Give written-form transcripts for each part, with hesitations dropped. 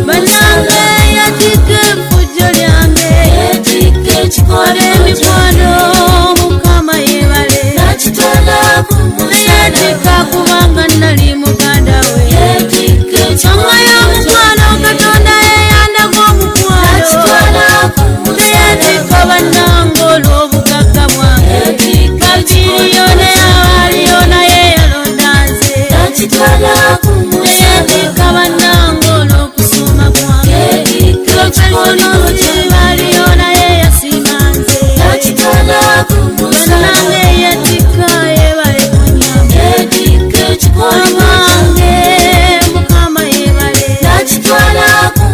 Banange yatika effujjo lyange ate emikwano Mukama yeebale yatika kubanga nali muganda we ensonga y'omukwano Katonda yeyandako omukwano yatika bannange olw'obugagga bwange Kabiriyone awaliyona ye yalonda nze yatika bannange olw'okusoma bwange Kabiriyone baliyona ye yasiima nze bannange yatika yeebale kunyamba abange Mukama yeebale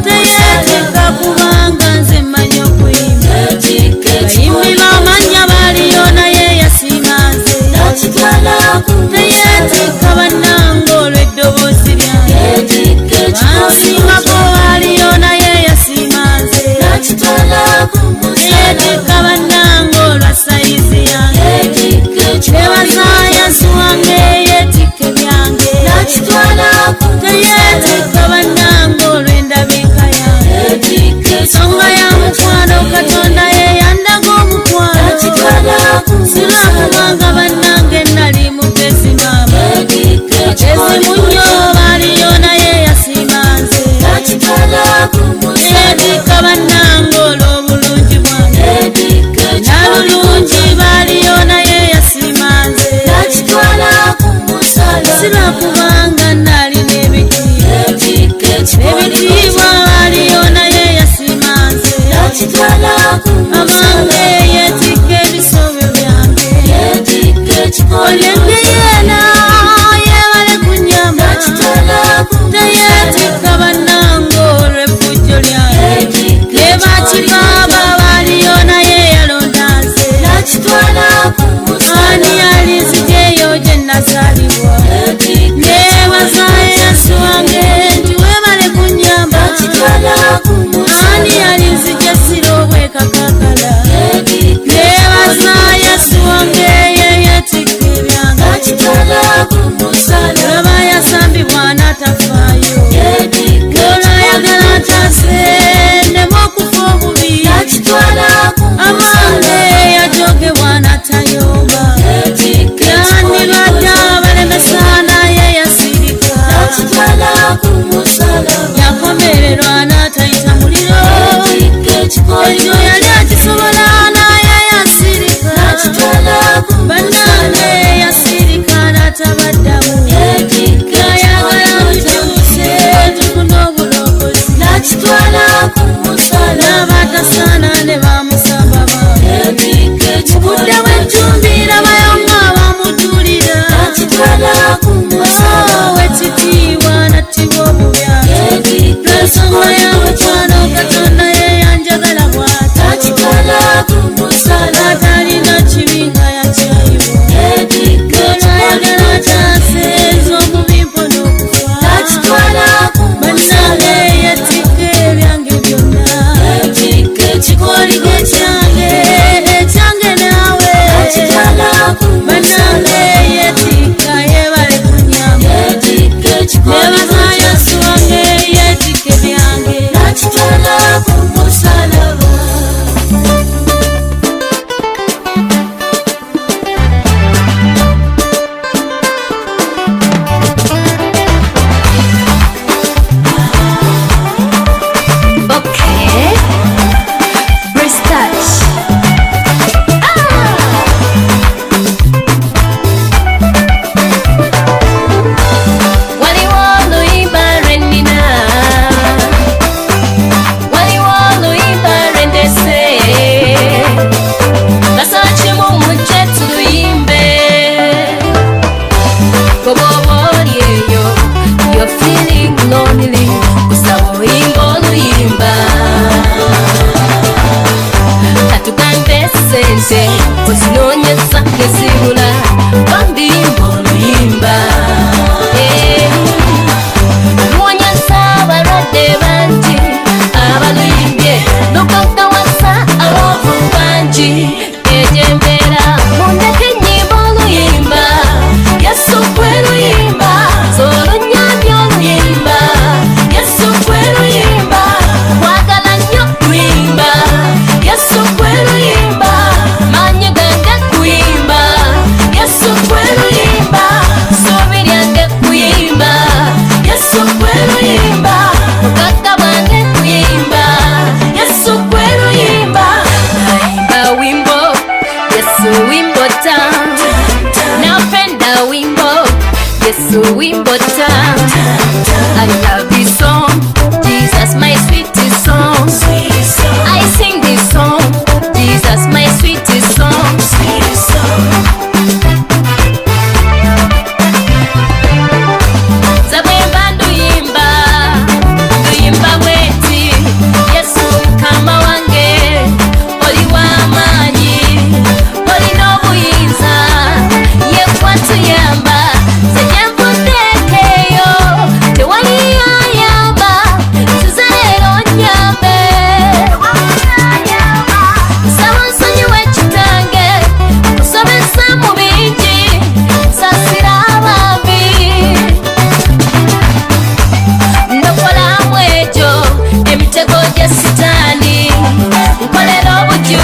teyeetika kubanga nze mmanyi okuyimba bayimbi b'amannya baliyona ye yasiima nze teyeetika bannange olw'eddoboozi lyange bansingako baliyona ye yasiima nze teyeetika bannange olwa sayizi yange nebaza Yesu wange yeetika ebyange teyeetika bannange olw'endabika yange ensonga ya mukwano Katonda yeeyandako omukwano silwakubanga bannange nali mugezi maama mugezi munnyo baliyona ye yasiima nze teyeetika bannange olw'obulungi bwange nalulungi baliyona ye yasiima nze silwakubanga nali n'ebitiibwa baliyona ye yasiima nze abange yeetika ebisobyo byange olenge yeena yeebale kunyamba teyeetika bannange olw'effujjo lyange ne bakikaaba baliyona ye yalonda nze ani alinzijeyo gye nazaalibwa neebaza Yesu wange nti weebale kunyamba ani alinzije sira obwekakakala neebaza Yesu wange yeyeetika ebyange olaba yasambibwa n'atafaayo olwayagala ntaase nneme okufa obubi abange yajogebwa n'atayomba yandibadde abalemesa naye yasirika yakomererwa n'atayita muliro ekyo yali akisobola naye yasirika bannange yasirika n'atabaddamu yayagala mukyuse tufune obulokozi n'abatasaana ne bamusamba baabwe budde bw'enjumbira bayonga bamutuulira wekitiibwa nattibwa obubyato n'ensonga ya mukwano Katonda yeyanjagala bw'ati atalina kibi nga yakyayibwa olwayagala ataase ez'omubi mpona okufa bannange yeetika ebyange byonna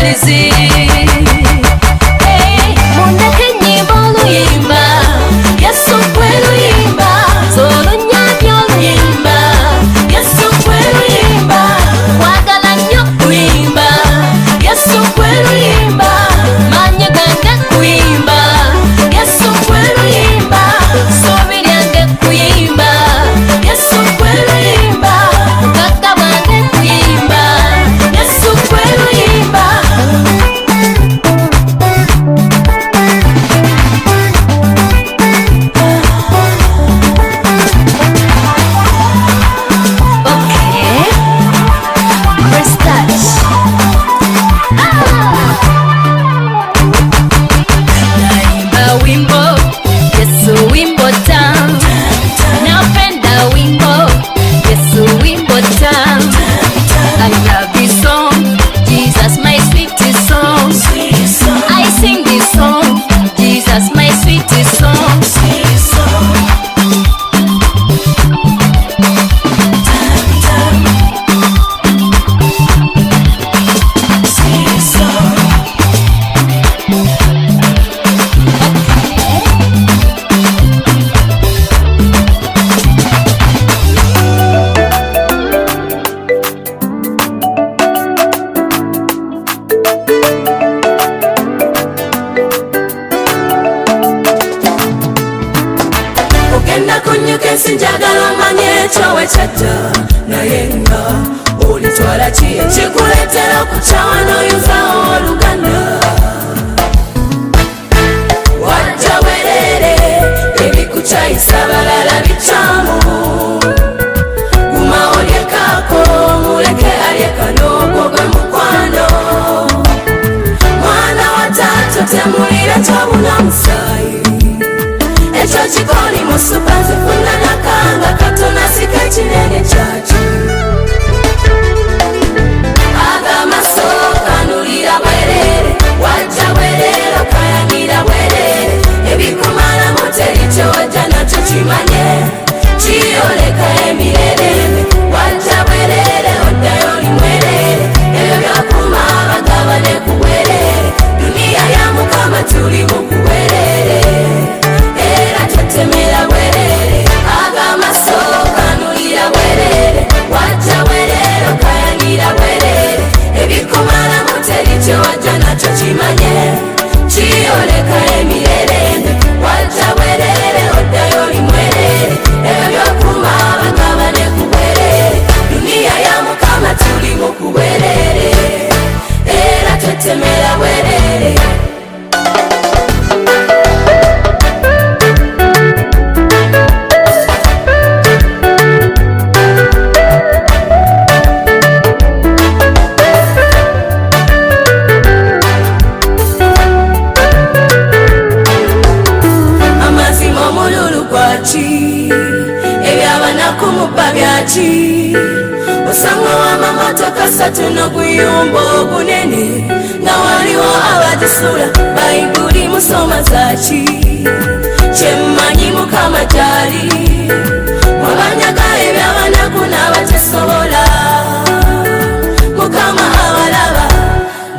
mujulizi. Mundeke nyimbo luyimba, Yesu kwe luyimba, zolo nyabyo luyimba, Yesu kwe luyimba, wagala nnyo kuyimba, Yesu kwe luyimba, manye gange kuyimba, Yesu kwe luyimba, subi lyange kuyimba, Yesu kwe luyimba, bugagga bwange kuyimba, Yesu kwe luyimba. Sinjagala omanye ekyowe kyadda naye nga olitwala ki ekikuleetera okukyawa n'oyuzawo oluganda. Wajja bwerere ebikukyayisa balala bikyamu, guma olyekaako muleke alyeka n'ogwo gwe mukwano. Mwana wa taata temulira kyobuna musaayi, ekyo kikoli mu supa zifuna nakanga katona sika kinene kyaki. Agamaso kanulira bwerere, wajja bwerere okayanira bwerere, ebikumala muteri kyewajja nakyo kimanye, kiyoleka emirerembe. Wajja bwerere oddayo oli mwerere, ebyo byakuma abagabane ku bwerere, duniya ya Mukama tuli mu kubwerere. Temera bwerere, agamaso kanulira bwerere, wajja bwerere okayanira bwerere, ebikumala muteri kyewajja nakyo kimanye, kiyoleka emirerembe. Wajja bwerere oddayo oli mwerere, ebyo byokuma abagabane ku bwerere, duniya ya Mukama tuli mu kubwerere, era twetemera bwerere. Ebyabanaku mubba byaki, osanga w'amamotoka satu n'oguyumba ogunene, nga waliwo abagisula bayibuli musoma zaki. Kyemmanyi Mukama gyali, wabanyaga ebyabanaku n'abatesobola, Mukama abalaba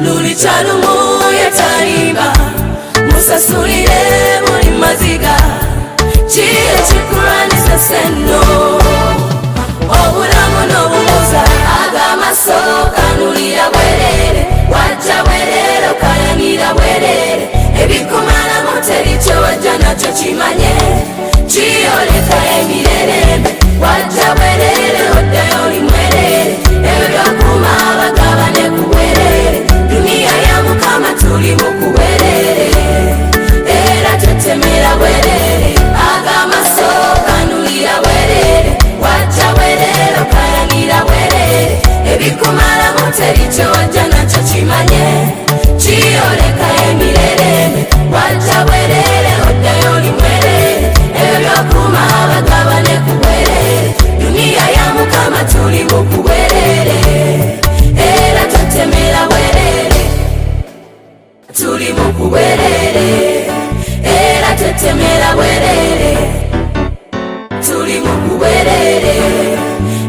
luli kyalumu yetalimba, musasulire buli maziga, kiri kikulwanisa senno obulamu n'obumuza. Agamaso kanulira bwerere, wajja bwerere okayanira bwerere, ebikumala muteri kyewajja nakyo kimanye, kiyoleka emirerembe. Wajja bwerere oddayo oli mwerere, ebyo byakuma abagabane ku bwerere, duniya ya Mukama tuli mu kubwerere, era twetemera bwerere. Agamaso kanulira bwerere, wajja bwerere okayanira bwerere, ebikumala muteri kyewajja nakyo kimanye, kiyoleka emirerembe. Wajja bwerere oddayo oli mwerere, ebyo byokuma abagabane ku bwerere, duniya ya Mukama tuli mu kubwerere, era twetemera bwerere, tuli mu kubwerere, era twetemera bwerere, tuli mu kubwerere,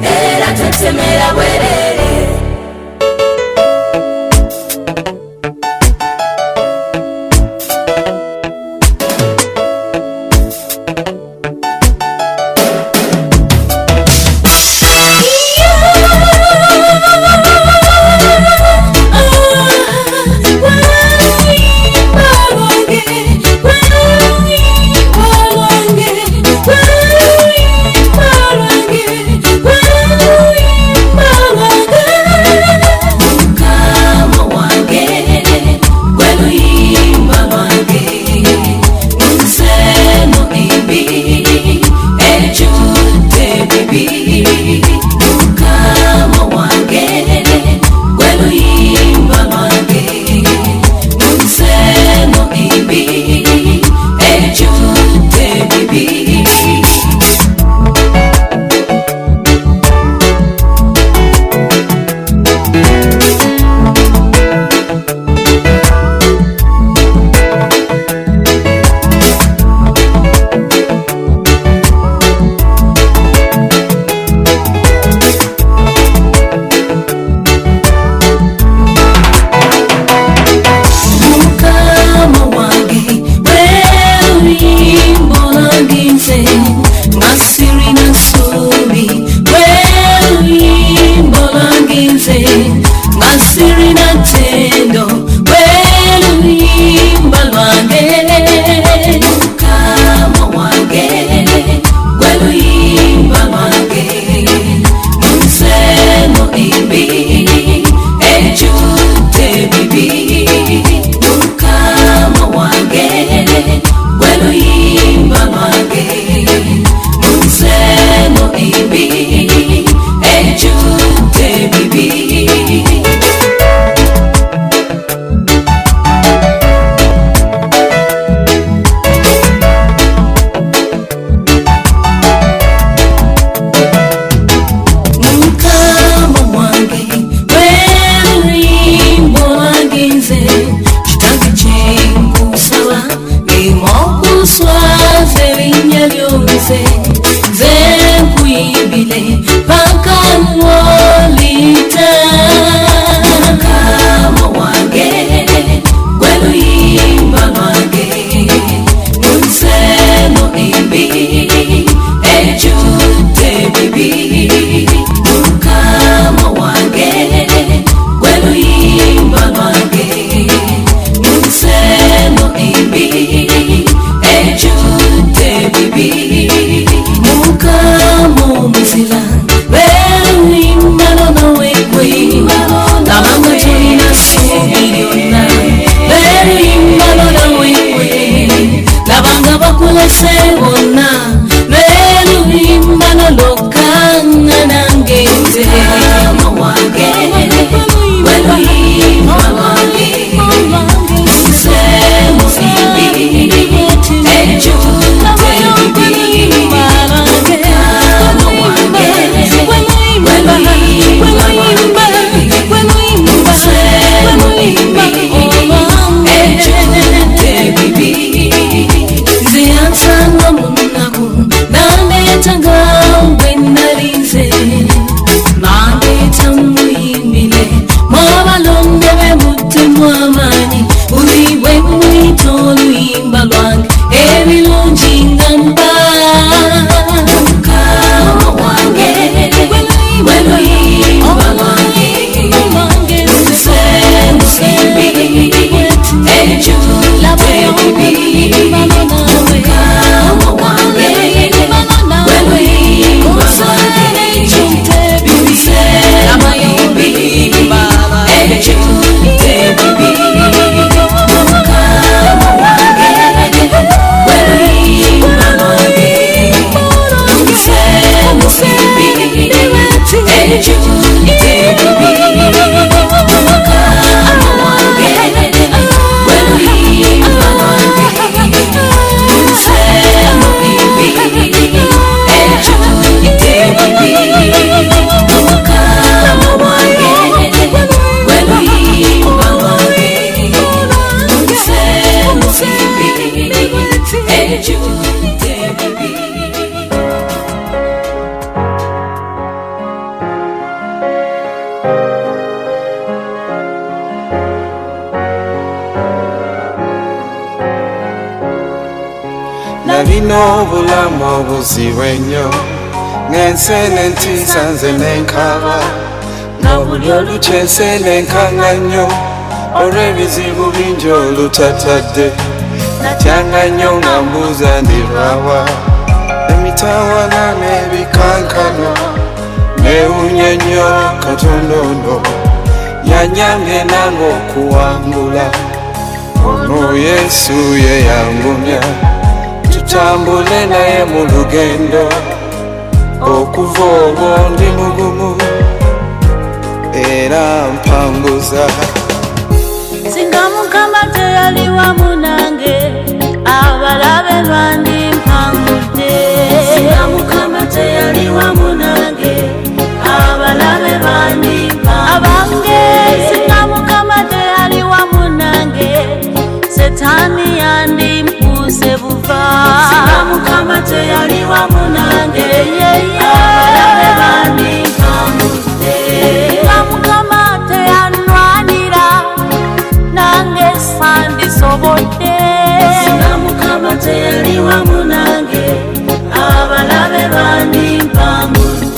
era twetemera bwerere. wangize ngasiri natendo weluyimba lwange Mukama wange weluyimba lwange munsemo imbi ejute bibi Mukama wange weluyimba lwange munsemo imbi ejute bibi Nalino bulamo buziwenyo ngensene ntisanze nenkaba nabuli olukyese nenkanganyo olw'ebizibu bingi olutatadde natyanga nnyo nga mbuuza ndirwawa emitawana n'ebikankano neewunya nnyo Katonda ono yanyambye nange okuwangula ono Yesu ye yangumya tutambule naye mu lugendo okuva olwo ndi mugumu era mpanguza singa Mukama teyali wamu nange abalabe bandimpangudde singa Mukama teyali wamu nange abalabe abange singa Mukama teyali wamu nange Setani yandimpuse buva singa Mukama teyali wamu nange abalabe bandimpangudde singa Mukama teyanwanira nange sandisobodde singa Mukama teyali wamu nange abalabe bandimpangudde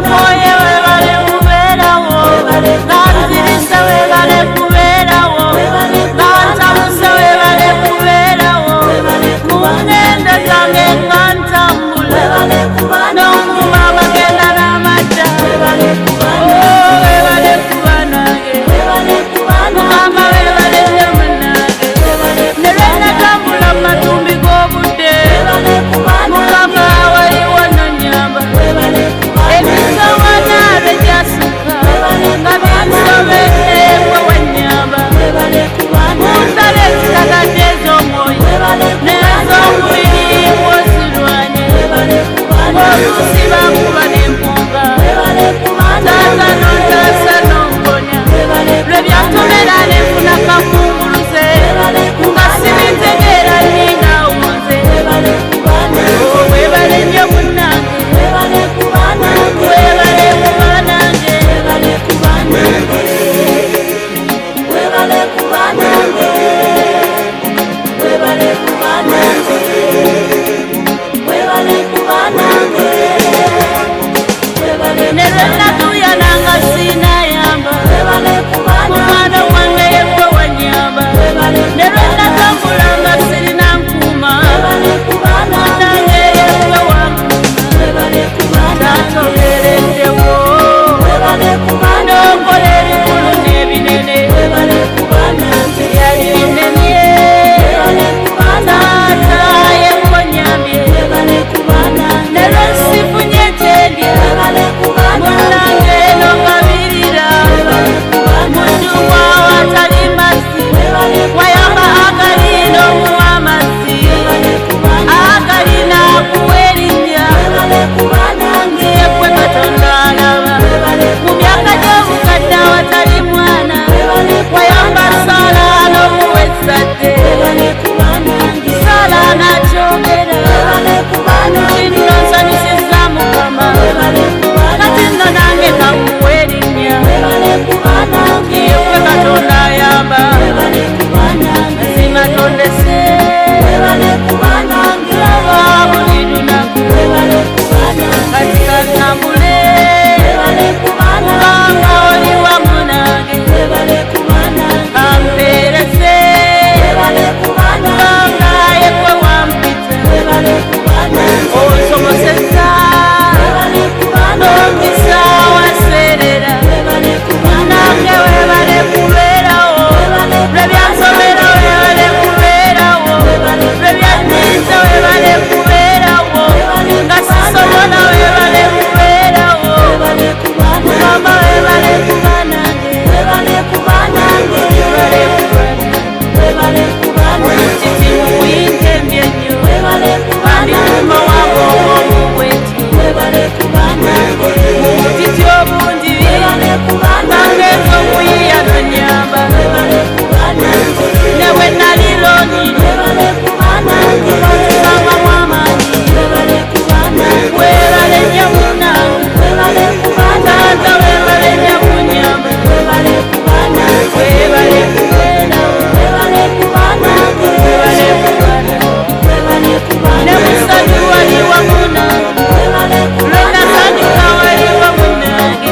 Oye webale kubeerawo, Nanzirisa webale kubeerawo, Nantamusa webale kubeerawo, Mungende zange nkantambula, Nonguma bagenda n'amata, webale kuba nange, Mukama webale nnyo munnange, ne lwe natambula mu matumbi g'obudde, Mukama waliwo n'onnyamba, ebisowa naabe gyasuka, nga binsobedde gwe wannyamba, munsale ezitatadde ez'omwoyo n'ez'omubiri bw'ozirwanye, oluusi bankuba n'empunga, taata n'ontaasa n'ongonya, lwe byantomera ne nfuna kakunguluze, nga sibintegeera nninga wunze, webale nnyo munnange, webale kuba nange, ne lwe natuuya nanga sinayamba, mumwana wange yegwe wanyamba, ne lwe natambula nga sirina nkuuma, munange yegwe wankuma, tatogereddewo n'okola ebikulu n'ebinene, yali binemye, taata yenkonyambye, ne lwe sifunye kyendya, munnange n'ongabirira, mujjubwa awatali mazzi, wayamba agali n'omuwa amazzi, agali n'akuwa erinnya, yegwe Katonda alaba, mu myaka gy'obukadde awatali mwana, wayamba Saala n'omuwa ezzadde, Saala n'akyogera, nti nno nsanyusizza Mukama, kati nno nange kamuwa erinnya, yegwe Katonda ayamba, mazima tondese, laba buli lunaku, kati kantambule, kubanga oli wamu nange, kampeerese, kubanga yegwe wampita, onsobosezza, n'ompisa waseerera, nange webale kubeerawo, lwe byansobera webale kubeerawo, lwe byanninza webale kubeerawo, nga sisobola webale kubeerawo, Mukama webale kuba nange, webale kuba kiti mukuyinja embyenyo, kandi muma wange obw'omubwetu, mu butiti obungi, nangeeza okuyiiya n'onnyamba, ne bwe nali looni, nsamamu amaanyi, webale nnyo munnange, taata webale nnyo kunnyamba, webale ne musajju wali wamu nange, lwe nasanyuka wali wamu nange,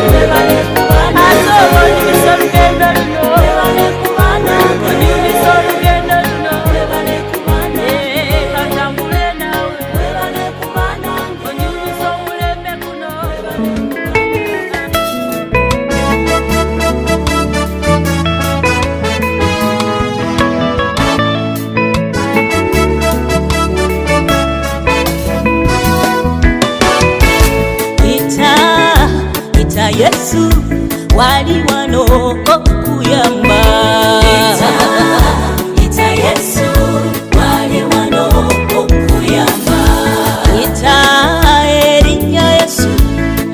ate oba onyumisa olugendo luno, onyumisa olugendo luno, katambule naawe, onyumisa omulembe guno. Ita Yesu wali wano okuyamba, ita Yesu wali wano okuyamba, ita erinnya Yesu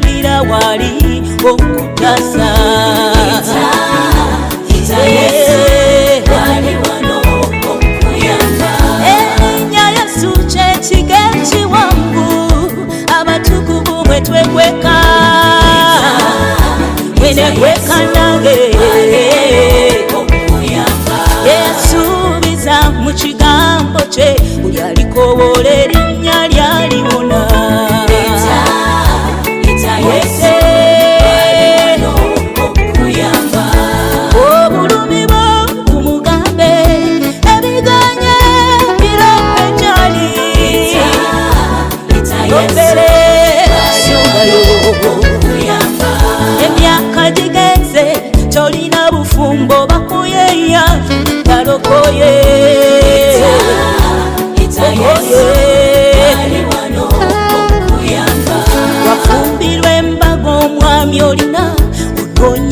lira wali okutasa, ita Yesu wali wano okuyamba, erinnya Yesu kye kiga ekiwanvu, abatukuvu bwe twekweka, bwenekweka nange, yesuubiza mu kigambo kye, buli alikowoola erinnya lyaliwona.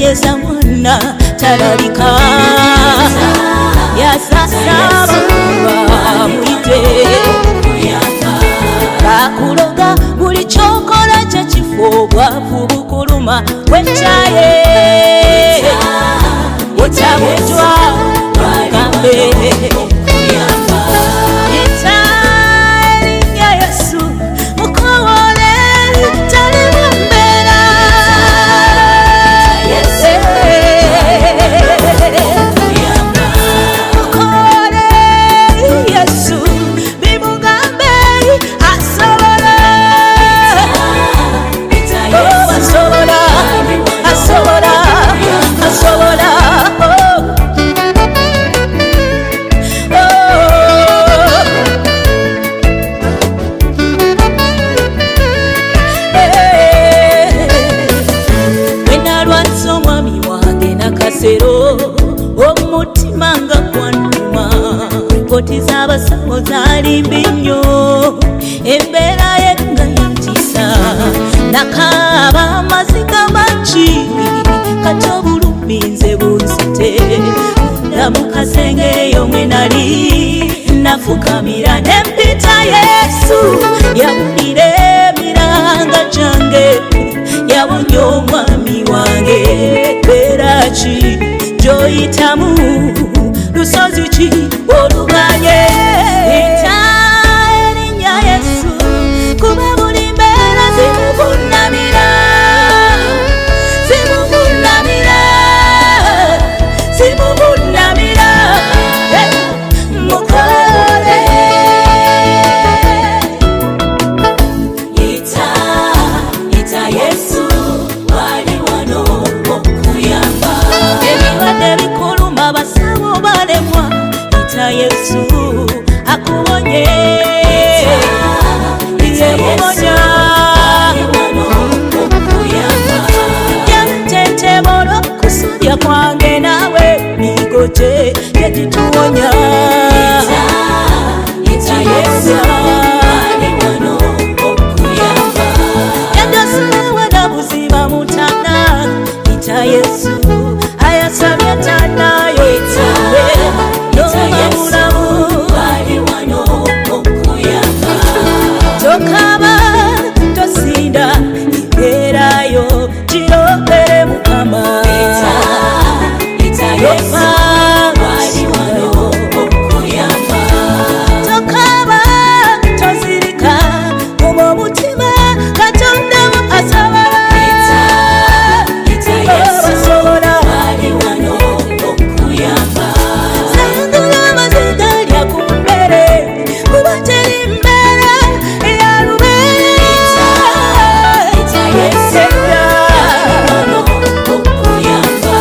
yayeza mwana talalika yasasaba bamuyite bakuloga buli kyokola kyekifo bwavu bukuluma wecaye otabutwa bagambe omutima nga gwannuma ripoti z'abasawo zaali mbi nnyo embeera ye nga yatiisa nakaaba amaziga mangi kati obulumi nze bunzite munda mu kasenge eyo mwe nali nafukamira ne mpita Yesu yawulira emiranga gyange yawonya omwami wange mbeera ki joyitamu lusozi ki oluganye ita erinnya Yesu kuba buli mbeera zimuvunnamira mukole ita Yesu wali wano okuyamba ebirwadde bikuluma basawo balemwa ita Yesu akuwonye yemuwonya yantetebolo kusudya kwange nawe migoje yetituwonya ita Yesu wali wano okuyamba yadosalewe na buziba mutana ita Yesu ayasabye tanayo itawe nomabulamu wali wano okuyamba tokaba tosinda imbeerayo kirobere mukama ita Yesu wali wano okuyamba tokaba tozirika mu mutima Katonda asabala ita Yesu wali wano okuyamba sangula amaziga lya kumbere kuba teri mbere eyalubere ita Yesu wali wano okuyamba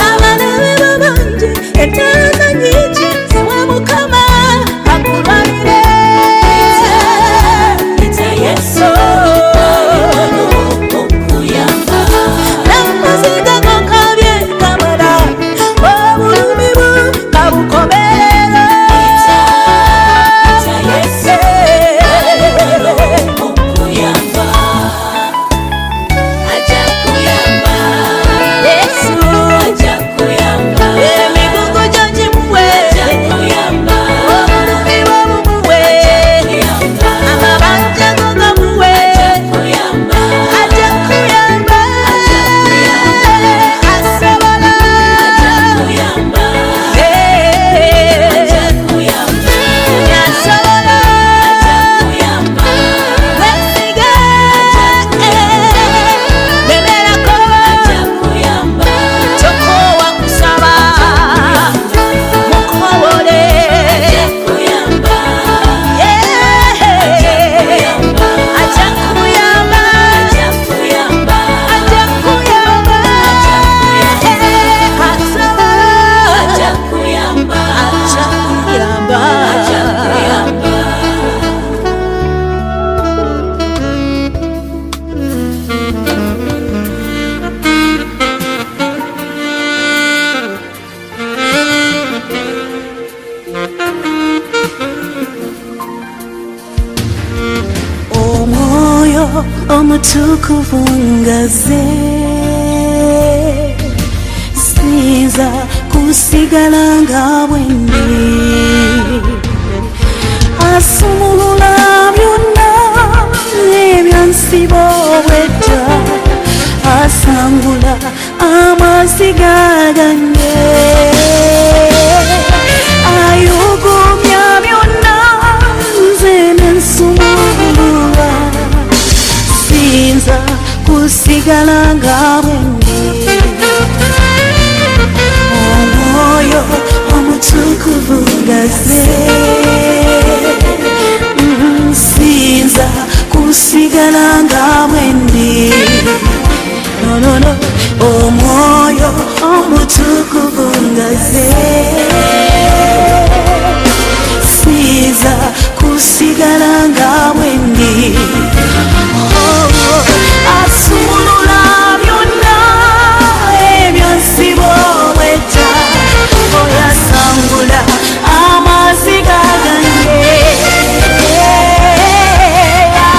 abalabe babangi entana nyingi ziwe mukama akulwanire ita Yesu wali wano okuyamba n'amaziga gokabye kamala obulumi bwo kabukomerera ita Yesu wali wano okuyamba ajja kuyamba Yesu ajja kuyamba emigugu gyo gimuwe ajja kuyamba obulumi bwo bumuwe kuyamba amabanja go gamuwe kuyamba ajja kuyamba asobola ajja kuyamba ajja kuyamba yasobola ajja kuyamba wesiga beberako ajja kuyamba tokowa kusaba mukobole ajja kuyamba ajja kuyamba ajja kuyamba ajja kuyamba ajja kuyamba asobola ajja kuyamba ajja kuyamba ajja kuyamba omwoyo omutukuvu ngaze sinza kusigala nga bwendi asumulula byonna ebyansiba obwedda asangula amaziga gange ayugumya byonna nze nensumulula sinza kusigala nga bwendi omwoyo omutukuvu gaze sinza kusigala nga bwendi no omwoyo omutukuvu gaze sinza kusigala nga bwendi asumulula byonna ebyansiba obwedda oyasangula amaziga gange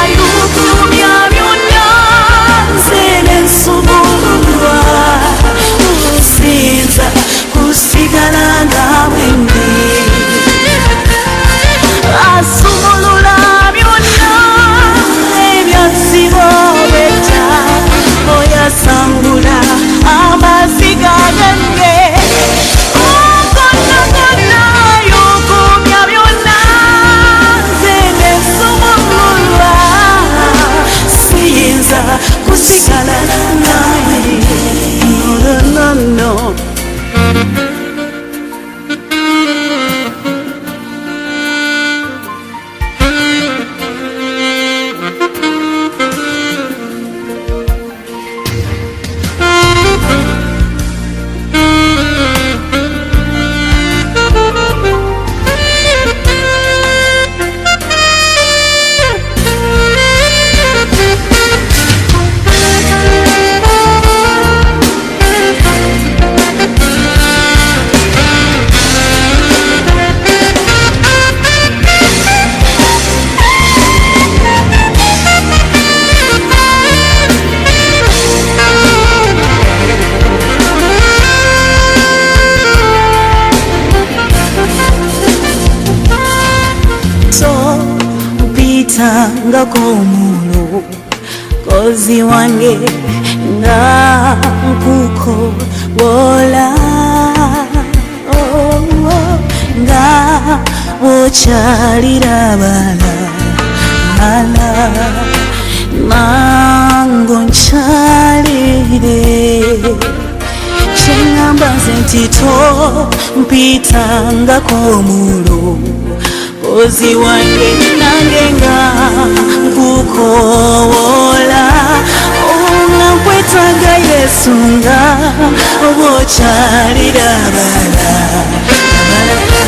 ayugumya byonna nze nensumululwa sinza kusigala nga bwendi asumulula byonna ebyansiba obwedda oyasangula amaziga gange gonna yugumya byonna nze nensumululwa siyinza kusigala naye no. nga komulo kozi wange nga nkukobola nga bokyalira balala nango nkyalire kyengamba nze nti tompita nga komulo kozi wange nange nga nkukowola nga nkwetaaga Yesu nga bokyalira balala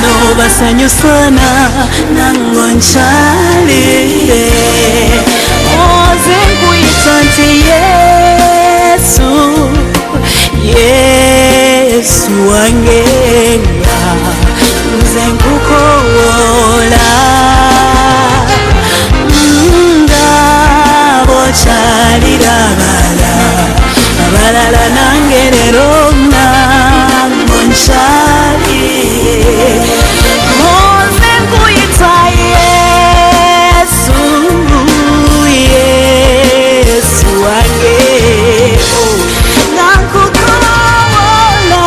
nobasanyusana nango nkyalire oze nkuyita nti Yesu Yesu wange nga nze nkukowola nga bokyalira balala nange lero nango nkyalire oze nkuyita Yesu Yesu wange nga nkukowola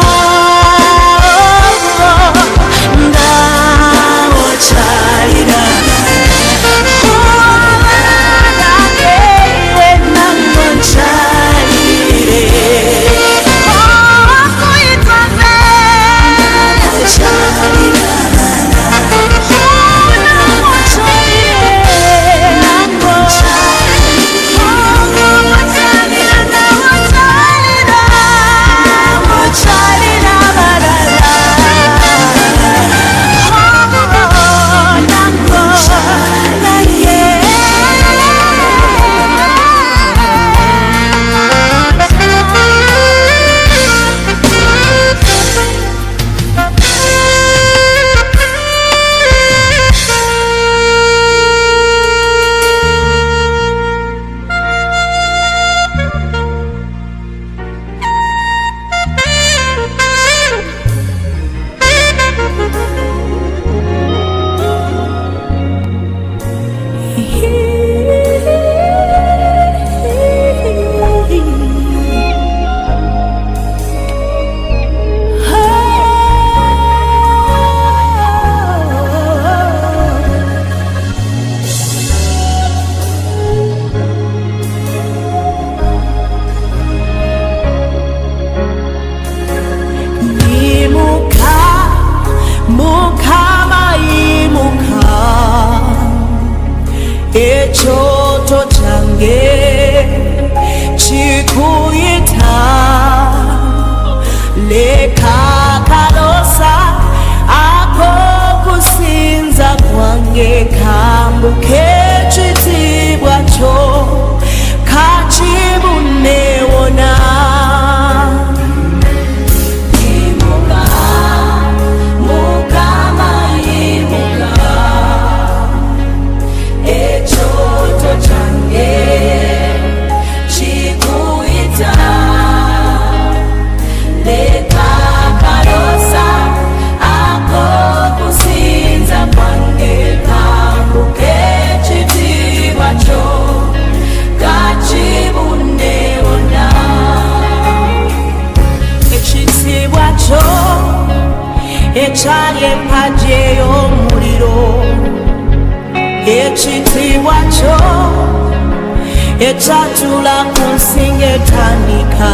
echatula kunsinga etandika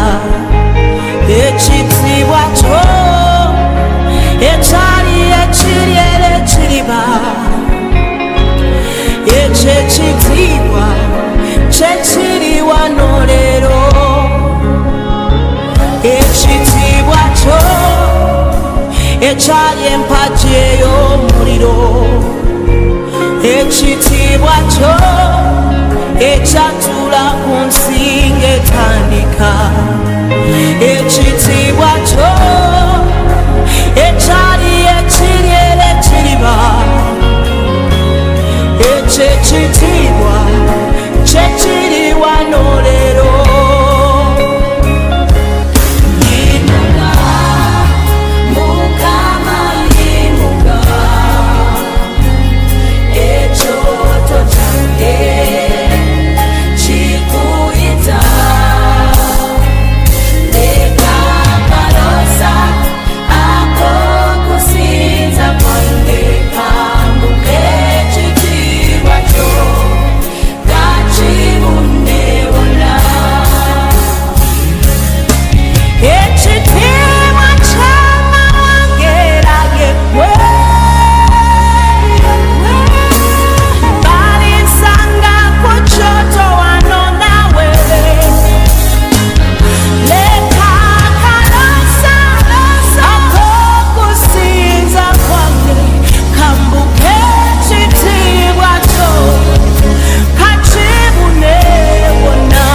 ekitiibwa kyo ekyali ekiri era ekiriba ekyo ekitiibwa kyekiri wano leero ekitiibwa kyo ekyali empagi ey'omuliro ekitiibwa kyo ekyatula ku nsinga etandika ekitiibwa kyo ekyali ekiri era ekiriba ekyo ekitiibwa kyekiri wano leero yimuka Mukama yimuka ekyoto kyange kikuyita leka akalosa ak'okusinza kwange kambuke ekitiibwa kyo kakibunewona ekitiibwa ky'amawanga era yeggwe balinsanga ku kyoto wano nawe leka akalosa ak'okusinza kwange kambuke ekitiibwa kyo kakibunewona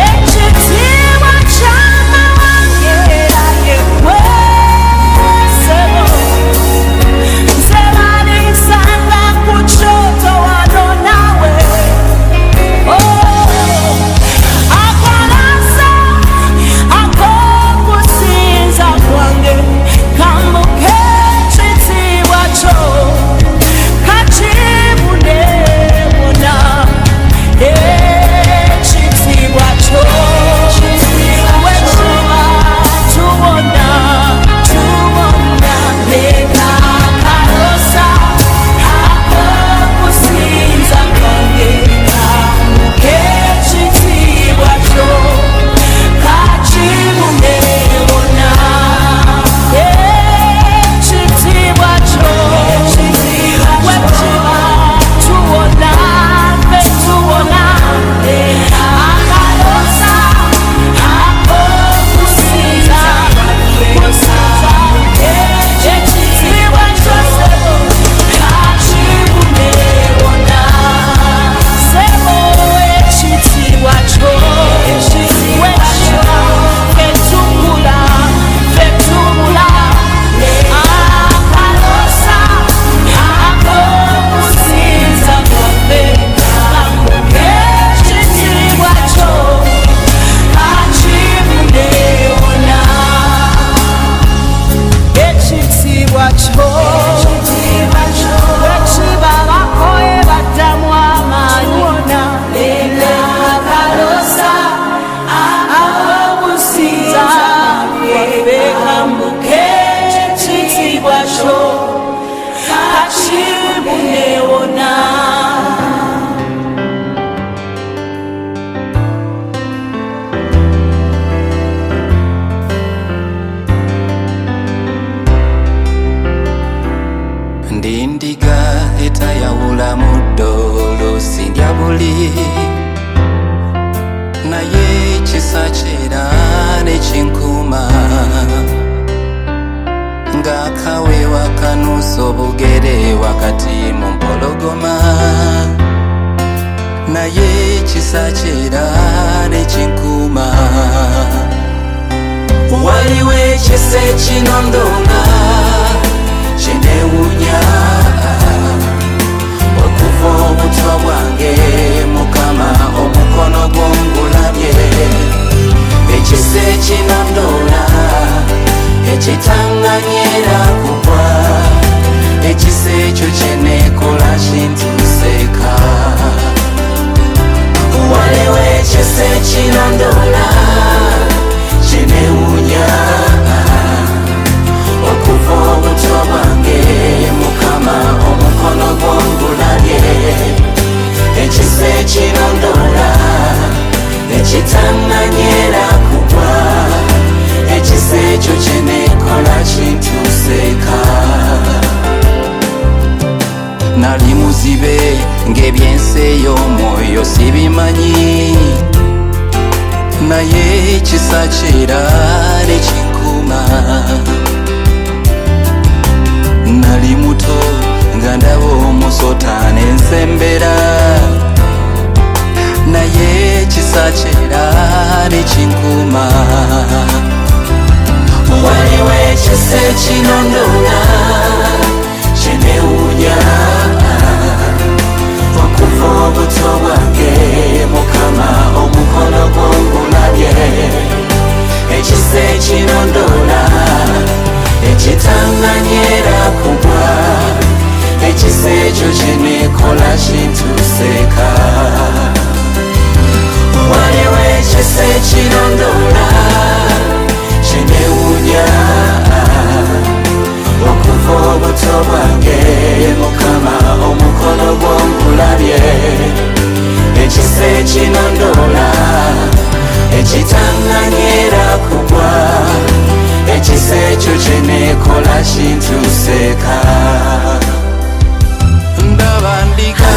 ekitiibwa ky'amawanga era yeggwe sebo nze balinsanga ku kyoto wano nawe akalosa ak'okusinza kwange kambuke ekitiibwa kyo kakibunewona ekitiibwa kyo wekiba tubona leka akalosa ak'okusinza kwange kambuke ekitiibwa kyo kakibunewona ekitiibwa kyo wekiba tubona betubona akalosa ak'okusinza ekitiibwa kyo kakibunewona sebo ekitiibwa kyo wekiba fetukula fetubula akalosa ak'okusinza kwange kambuke ekitiibwa kyo kakibunewona ekitiibwa kyo wekiba bakoye baddamu amaanyi leka akalosa ak'okusinza kwaffe kambuke ekitiibwa kyo kakibunewona ndi ndiga etayawula muddo lusindya buli naye ekisa kyera ne kinkuma ng'akaweewa kanuusa obugere wakati mu mpologoma naye ekisa kyera ne kinkuma waliwo ekisa ekinondonga kinewunya okuva obuto bwange mukama omukono gw'ongulabye ekisa ekinondoola ekitanganyera kugwa ekisa ekyo kyeneekola kintuseeka waliwo ekisa ekinondoola kinewunya okuva obuto bwange mukama omukono gw'ongulabye ng'ebyensi ey'omwoyo sibimanyi, naye ekisa kyera nekinkuma. Nali muto nga ndaba omusota n'ensembera, naye ekisa kyera nekinkuma. Waliwo ekisa ekinondoola kyenewuunya okuva obuto bwange, Mukama omukono gwo ngulabye. Ekisa ekinondoola ekitanganyera kugwa, ekisa ekyo kyenekola kintuseeka. Waliwo ekisa ekinondoola kyenewuunya okuva obuto bwange, Mukama omukono gwo ngulabye. Ekisa ekinondoola ekitanganyera kugwa, ekisa ekyo kyenekola kintuseeka. Ndaba ndiga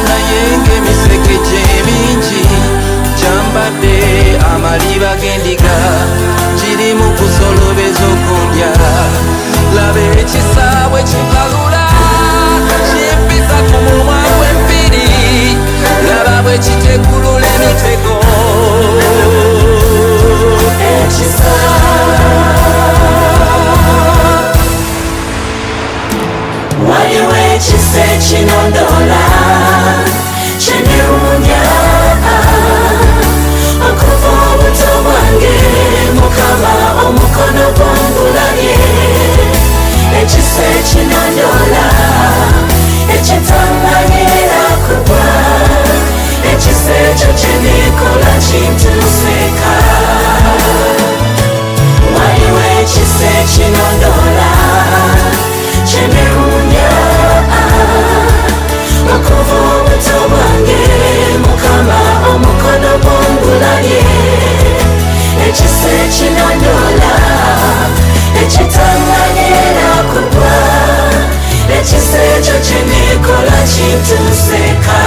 naye ng'emiseke gye mingi, gyambadde amaliba g'endiga, girimu kusolobeza okundya. Laba ekisa bwe kikalula, kimpisa ku mumwa gw'empiri, laba bwe kitekulula emitego. Ekisa waliwo ekisa ekinondoola kyenewuunya okuva obuto bwange, Mukama omukono gwo ngulabye. Ekisa ekinondoola ekitanganyera kugwa, ekisa ekyo kyenekola kintuseeka. Waliwo ekisa ekinondoola kyenewuunya okuva obuto bwange, Mukama omukono gwo ngulabye. Ekisa ekinondoola ekitanganyera kugwa, ekisa ekyo kyenekola kintuseeka.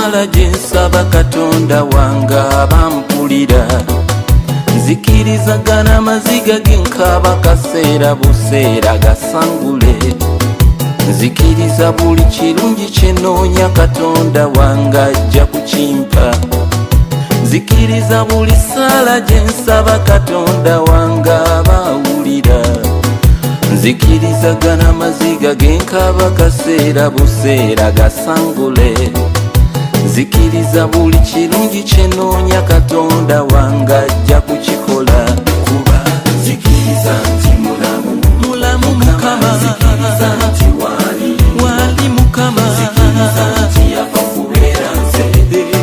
ssala gye nsaba katonda wange abampulira, nzikirizagana amaziga genkaba kaseera buseera gasangule, nzikiriza buli kirungi kyenoonya katonda wange ajja kukimpa, nzikiriza buli ssala gye nsaba katonda wange abawulira, nzikirizagana amaziga genkaba kaseera buseera gasangule, nzikiriza buli kirungi kyenoonya katonda wange ajja kukikola, kuba nzikiriza nti mulamu, mulamu Mukama, nzikiriza nti wali Mukama, nzikiriza nti yafa kubeera nze,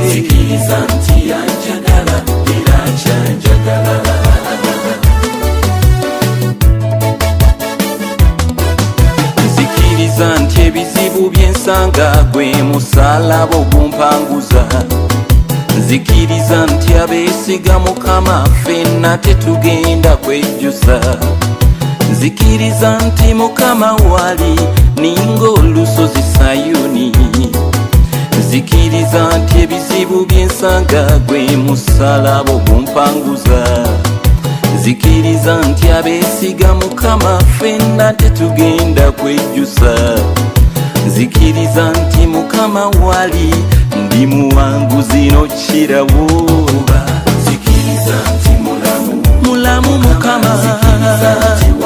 nzikiriza nti yanjagala era akyanjagala. Nzikiriza nti ebizibu byensanga gwe musalaba ogumpanguza, nzikiriza nti abeesiga Mukama ffenna tetugenda kwejjusa, nzikiriza nti Mukama wali ninga olusozi Sayuni, nzikiriza nti ebizibu byensanga gwe musalaba ogumpanguza, nzikiriza nti abeesiga Mukama ffenna tetugenda kwejjusa, nzikiriza nti Mukama wali ndi muwanguzi nokirawo, nzikiriza nti mulamu, mulamu Mukama, nzikiriza nti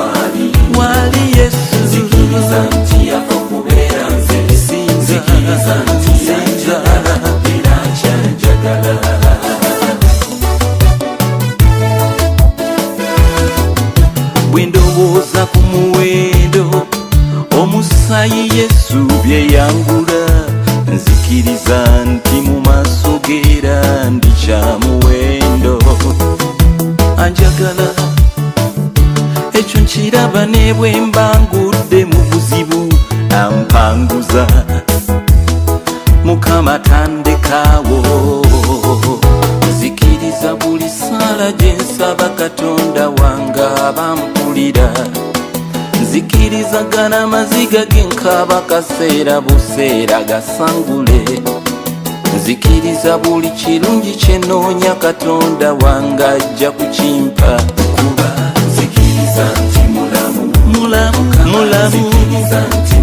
wali Yesu, nzikiriza nti yafa kubeera nze, nzikiriza nti yanjagala era akyanjagala. Bwe ndowooza ku muwendo omusaayi Yesu bye yangula, nzikiriza nti mu maaso geera ndi kya muwendo, anjagala ekyo nkiraba ne bwe mbangudde mu buzibu ampanguza, Mukama tandekaawo, nzikiriza buli ssala gye nsaba katonda wange abampulira, nzikirizagana amaziga genkaba kaseera buseera gasangule, nzikiriza buli kirungi kyenoonya katonda wange ajja kukimpa, kuba nzikiriza nti mulamu, mulamu Mukama, nzikiriza nti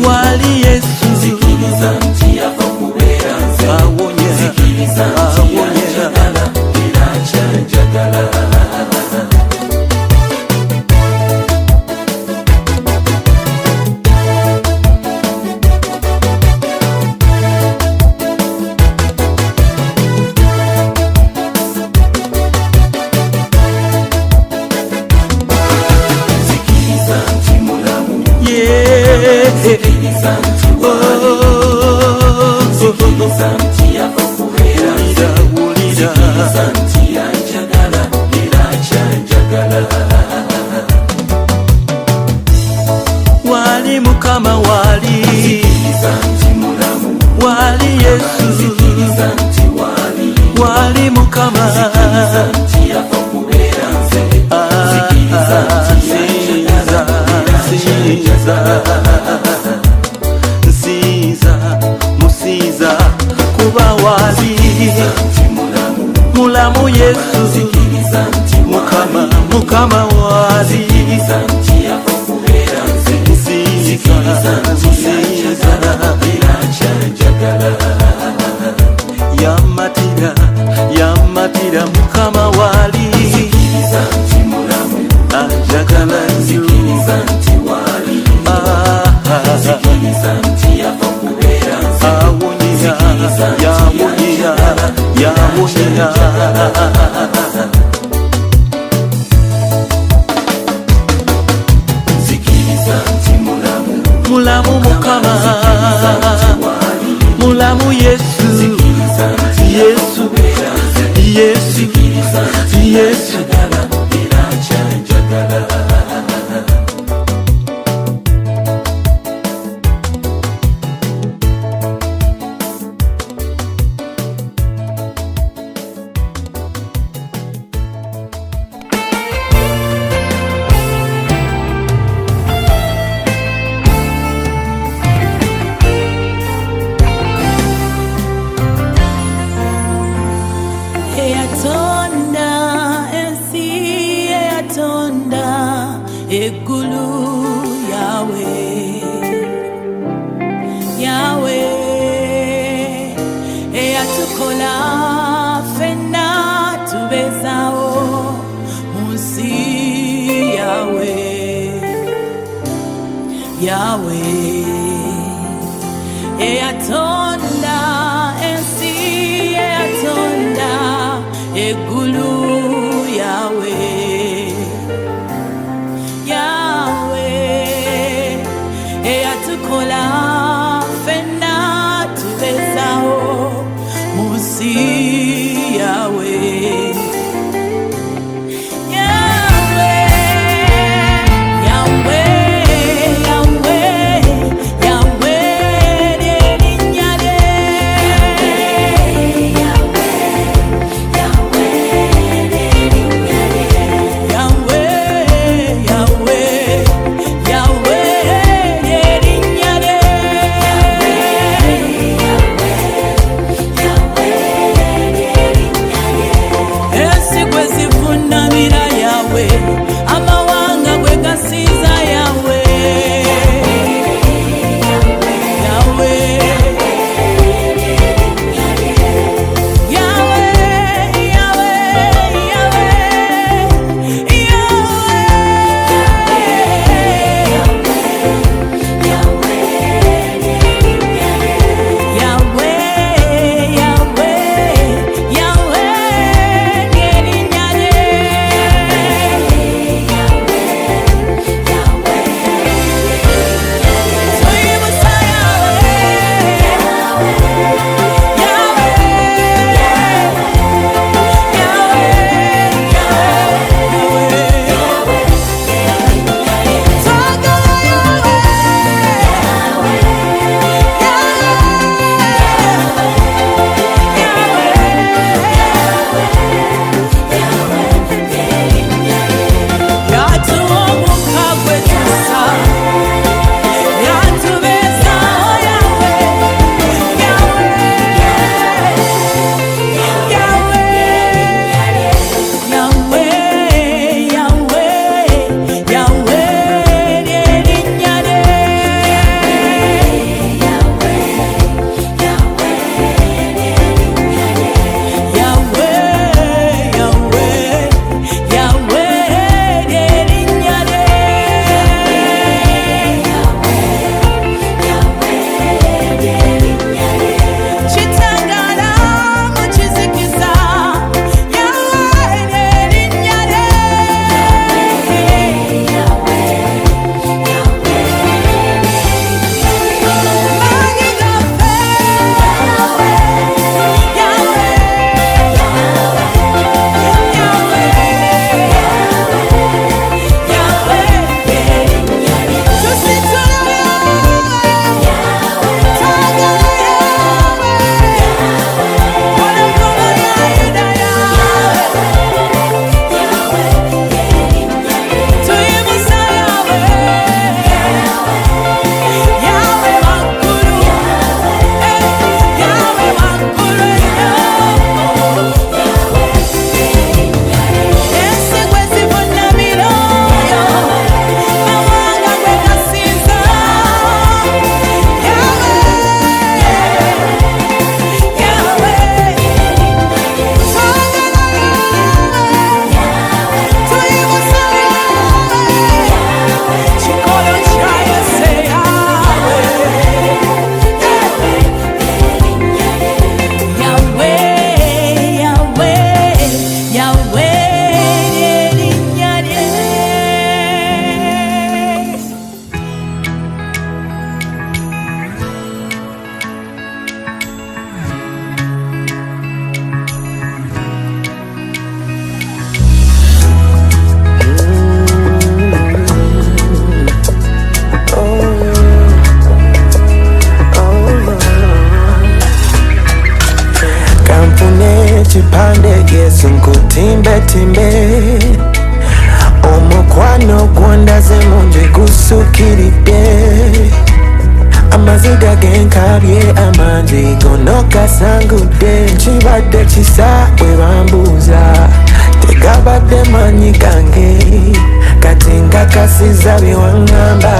wali Yesu, nzikiriza nti yafa kubeera nze, awonya, nzikiriza nti yanjagala era akyanjagala. Nzikiriza nti nzikiriza nti yafa kubeera nze, nzikiriza nti yanjagala era akyanjagala. Wali Mukama wali, nzikiriza nti mulamu, wali Yesu, nzikiriza nti wali Mukama, nzikiriza nti yafa kubeera nze, nzikiriza nti yanjagala era akyanjagala. Nsiiza musiiza kuba wali mulamu Yesu, Mukama, Mukama wali, nsiiza musiiza yamatira yamatira Mukama wali, anjagala nnyo, awunyira yawunyira yawunyira. Mulamu Mukama, mulamu Yesu, Yesu, Yesu, Yesu. eggulu Yahweh, Yahweh, eyatukola fenna tubezaawo munsi Yahweh, Yahweh, eyatonda ensi, eyatonda eggulu Yahweh, Yahweh, eyatukola fenna tubezaawo munsi Yahweh, timbe omukwano gwondaze munje gusukiridde amaziga genkabye amangi gono gasangudde kibadde kisa bwe bambuuza tegabadde manyi gange kati ngakasiza biwangamba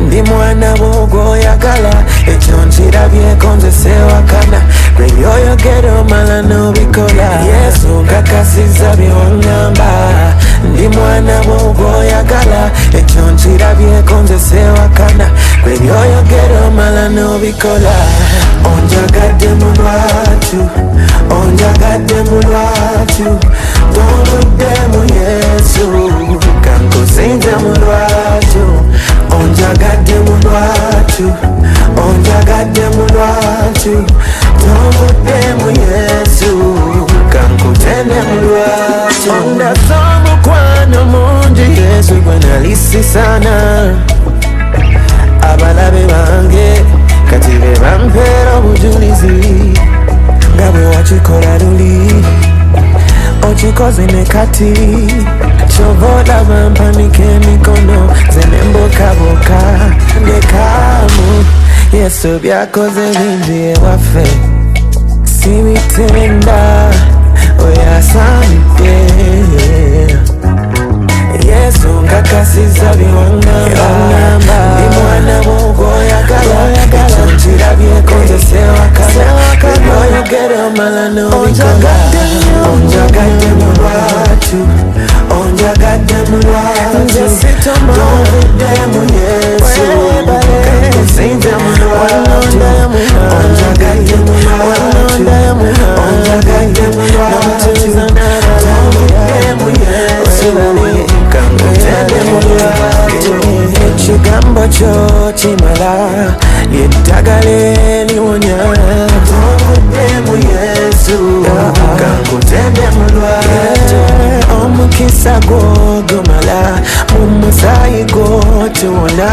ndi mwana bw'ogwoyagala ekyo nkirabyeko nze sewakana gwe byoyogera omala n'obikola Yesu ngakasiza biwangamba ndi mwana bw'ogwoyagala ekyo nkirabyeko nze sewakana gwe byoyogera omala n'obikola onjagadde mu lwatu onjagadde mu lwatu tonvudde mu Yesu kankusinze mu lwatu onjagadde mu lwatu onjagadde mu lwatu tonvudde mu Yesu kankutende mu lwatu ondaza omukwano mungi Yesu gwe nalisi sana abalabe bange kati be bampeera obujulizi nga bwe wakikola luli okikoze ne kati kyova olaba mpanika emikono ze nembokaboka ndekamu Yesu byakoze bingi ewaffe sibitenda oyasamidde Yesu ngakasiza biwangamba ndi mwana bw'ogwoyagala ekyo nkirabyeko nze sewakana ebyoyogera omala n'obikola onjagadde mu lwatu onjagadde mu lwatu tonvudde mu Yesu kankusinze mu lwatu onjagadde mu lwatu onjagadde mu lwatu tonvudde mu Yesu ekigambo kyo kimala lyeddagala eliwonya tonvudde mu Yesu kankutende mu lwatu omukisa gwo gumala mu musaayi gwo tuwona